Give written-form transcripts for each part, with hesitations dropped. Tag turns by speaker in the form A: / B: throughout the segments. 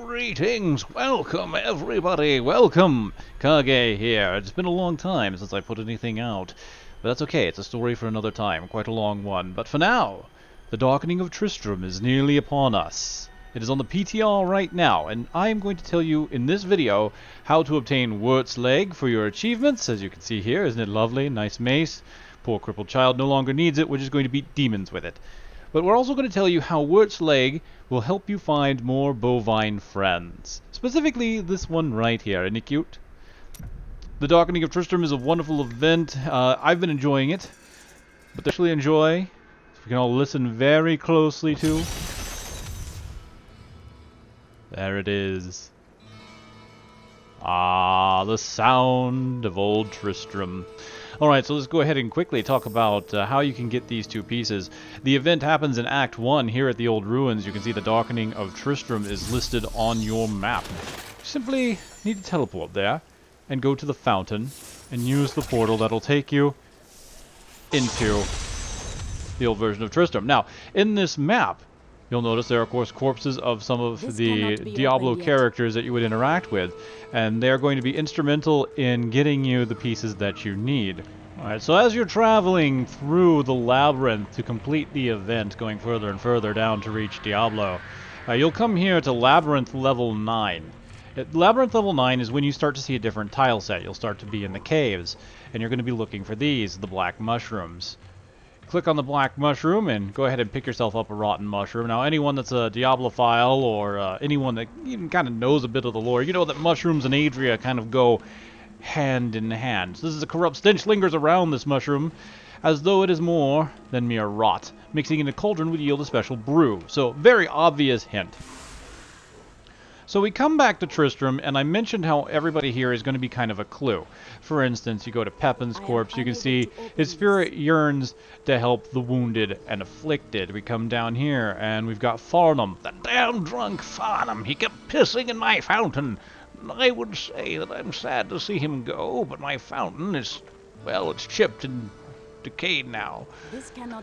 A: Greetings! Welcome everybody! Welcome! Kage here. It's been a long time since I put anything out. But that's okay, it's a story for another time, quite a long one. But for now, the Darkening of Tristram is nearly upon us. It is on the PTR right now, and I am going to tell you in this video how to obtain Wirt's leg for your achievements. As you can see here, isn't it lovely? Nice mace. Poor crippled child no longer needs it, we're just going to beat demons with it. But we're also going to tell you how Wirt's leg will help you find more bovine friends. Specifically, this one right here. Isn't it cute? The Darkening of Tristram is a wonderful event. I've been enjoying it. But they actually enjoy, if we can all listen very closely to. There it is. Ah, the sound of old Tristram. Alright, so let's go ahead and quickly talk about how you can get these two pieces. The event happens in Act 1 here at the Old Ruins. You can see the Darkening of Tristram is listed on your map. You simply need to teleport there and go to the fountain and use the portal that'll take you into the old version of Tristram. Now, in this map, you'll notice there are, of course, corpses of some of the Diablo characters that you would interact with, and they're going to be instrumental in getting you the pieces that you need. Alright, so as you're traveling through the labyrinth to complete the event, going further and further down to reach Diablo, you'll come here to Labyrinth Level 9. Labyrinth Level 9 is when you start to see a different tile set. You'll start to be in the caves, and you're going to be looking for these, the black mushrooms. Click on the black mushroom and go ahead and pick yourself up a rotten mushroom. Now, anyone that's a Diablophile or anyone that even kind of knows a bit of the lore, you know that mushrooms and Adria kind of go hand in hand. So this is a corrupt stench lingers around this mushroom, as though it is more than mere rot. Mixing in a cauldron would yield a special brew. So, very obvious hint. So we come back to Tristram, and I mentioned how everybody here is going to be kind of a clue. For instance, you go to Pepin's corpse, you can see his spirit yearns to help the wounded and afflicted. We come down here, and we've got Farnham. The damn drunk Farnham, he kept pissing in my fountain. I would say that I'm sad to see him go, but my fountain is, well, it's chipped and decayed now.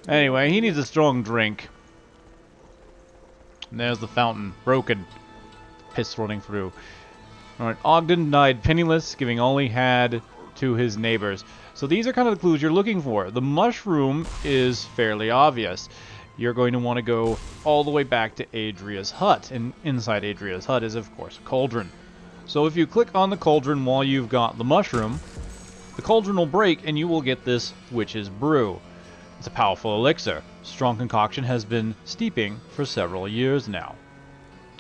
A: Anyway, he needs a strong drink. And there's the fountain, broken. Piss running through. Alright, Ogden died penniless, giving all he had to his neighbors. So these are kind of the clues you're looking for. The mushroom is fairly obvious. You're going to want to go all the way back to Adria's hut. And inside Adria's hut is, of course, a cauldron. So if you click on the cauldron while you've got the mushroom, the cauldron will break and you will get this witch's brew. It's a powerful elixir. Strong concoction has been steeping for several years now.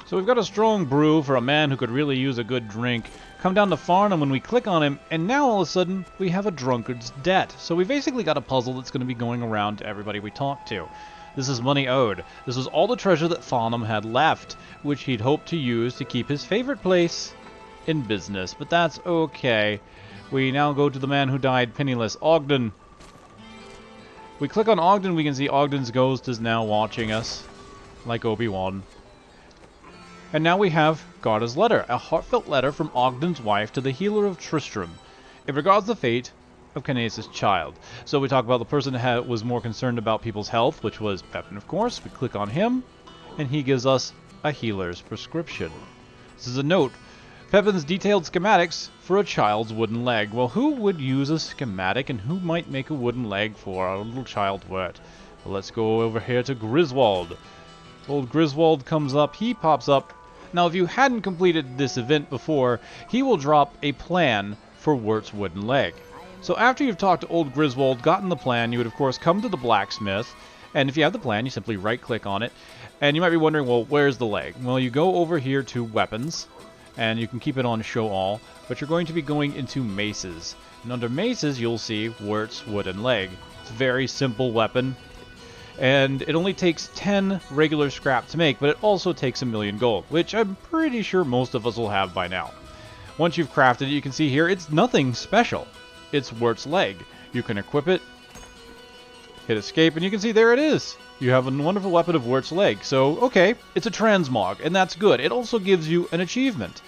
A: So we've got a strong brew for a man who could really use a good drink. Come down to Farnham when we click on him, and now all of a sudden we have a drunkard's debt. So we basically got a puzzle that's going to be going around to everybody we talk to. This is money owed. This was all the treasure that Farnham had left, which he'd hoped to use to keep his favorite place in business. But that's okay. We now go to the man who died penniless, Ogden. We click on Ogden, we can see Ogden's ghost is now watching us, like Obi-Wan. And now we have Garda's letter, a heartfelt letter from Ogden's wife to the healer of Tristram. It regards the fate of Khanesa's child. So we talk about the person that was more concerned about people's health, which was Pepin, of course. We click on him, and he gives us a healer's prescription. This is a note. Pepin's detailed schematics for a child's wooden leg. Well, who would use a schematic, and who might make a wooden leg for a little child Wirt? Well, let's go over here to Griswold. Old Griswold comes up, he pops up. Now, if you hadn't completed this event before, he will drop a plan for Wirt's wooden leg. So after you've talked to old Griswold, gotten the plan, you would of course come to the blacksmith, and if you have the plan, you simply right-click on it, and you might be wondering, well, where's the leg? Well, you go over here to weapons, and you can keep it on show all, but you're going to be going into maces. And under maces, you'll see Wirt's wooden leg. It's a very simple weapon. And it only takes 10 regular scrap to make, but it also takes 1,000,000 gold, which I'm pretty sure most of us will have by now. Once you've crafted it, you can see here, it's nothing special. It's Wirt's leg. You can equip it, hit escape, and you can see there it is. You have a wonderful weapon of Wirt's leg. So, okay, it's a transmog, and that's good. It also gives you an achievement.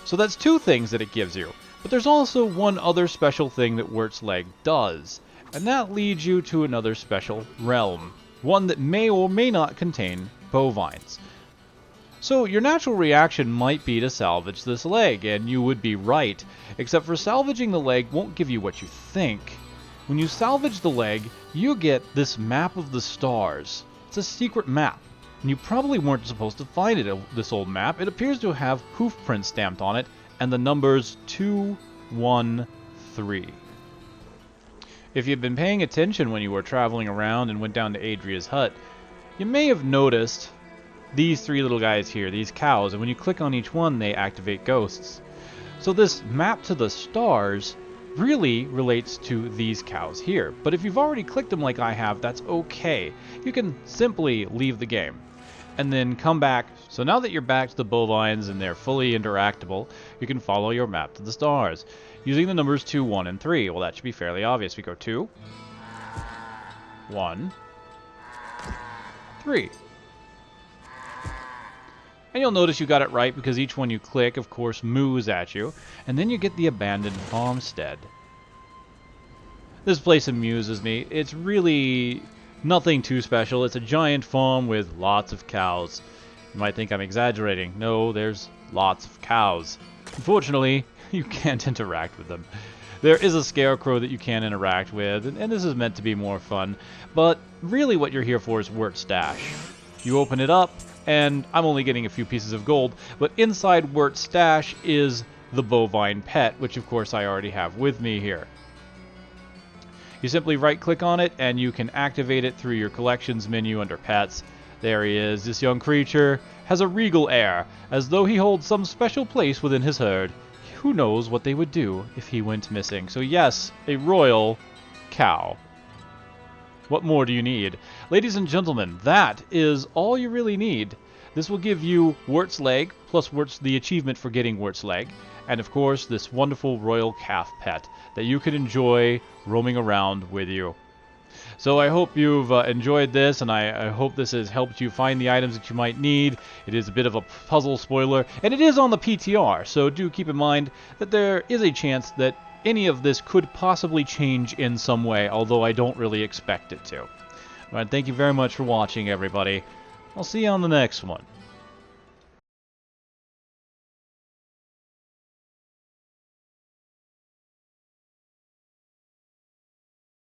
A: So that's two things that it gives you. But there's also one other special thing that Wirt's leg does. And that leads you to another special realm. One that may or may not contain bovines. So your natural reaction might be to salvage this leg, and you would be right, except for salvaging the leg won't give you what you think. When you salvage the leg, you get this map of the stars. It's a secret map, and you probably weren't supposed to find it, this old map. It appears to have hoof prints stamped on it, and the numbers 2, 1, 3. If you've been paying attention when you were traveling around and went down to Adria's hut, you may have noticed these 3 little guys here, these cows, and when you click on each one, they activate ghosts. So this map to the stars really relates to these cows here. But if you've already clicked them like I have, that's okay. You can simply leave the game and then come back. So now that you're back to the bovines and they're fully interactable, you can follow your map to the stars using the numbers 2, 1, and 3. Well, that should be fairly obvious. We go 2, 1, 3. And you'll notice you got it right because each one you click, of course, moves at you. And then you get the abandoned farmstead. This place amuses me. It's really nothing too special. It's a giant farm with lots of cows. You might think I'm exaggerating. No, there's lots of cows. Unfortunately, you can't interact with them. There is a scarecrow that you can interact with, and this is meant to be more fun. But really what you're here for is Wirt's stash. You open it up, and I'm only getting a few pieces of gold, but inside Wirt's stash is the bovine pet, which of course I already have with me here. You simply right-click on it, and you can activate it through your collections menu under pets. There he is. This young creature has a regal air, as though he holds some special place within his herd. Who knows what they would do if he went missing? So yes, a royal cow. What more do you need? Ladies and gentlemen, that is all you really need. This will give you Wirt's leg, plus the achievement for getting Wirt's leg, and of course this wonderful royal calf pet that you can enjoy roaming around with you. So I hope you've enjoyed this, and I hope this has helped you find the items that you might need. It is a bit of a puzzle spoiler, and it is on the PTR, so do keep in mind that there is a chance that any of this could possibly change in some way, although I don't really expect it to. Alright, thank you very much for watching, everybody. I'll see you on the next one.